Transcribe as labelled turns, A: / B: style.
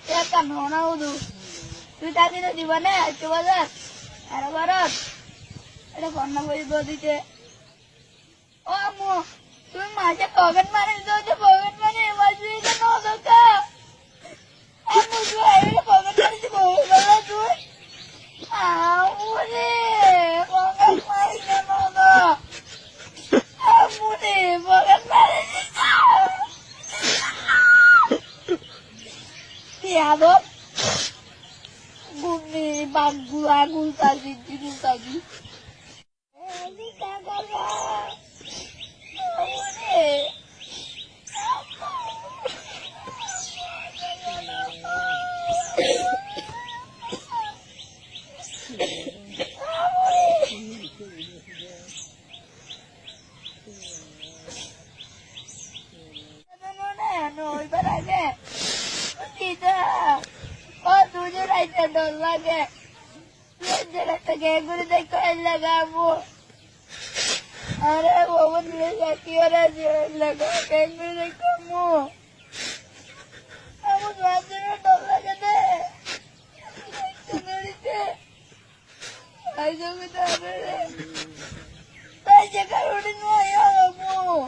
A: কাম না উদু তুই তাকে তো দিবা না একটু বাজার আর ভারত এটা কন্যা বই দিতে ও আম্মু তুমি মাঝে পকেট মারি দাও যে পকেট মারি মাঝে কেন দোকা আম্মু তুই আইলে পকেট মারি যে বই বলা তুই আম্মু রে পকেট মারি কেন দো আম্মু রে পকেট মারি Tiado Gumi bagu aku tadi itu tadi. Ini kakak lah. Kamu deh. No, ibarat aja. Tidak. Oh, tujuh raja dolar ke? Jangan tegak guru dekor lagamu. Ada woman lihat orang laga kayak guru dekormu. Kamu tujuh dolar ke deh? Tunggu deh. Ayo kita deh. Baca kalau di nuaya kamu.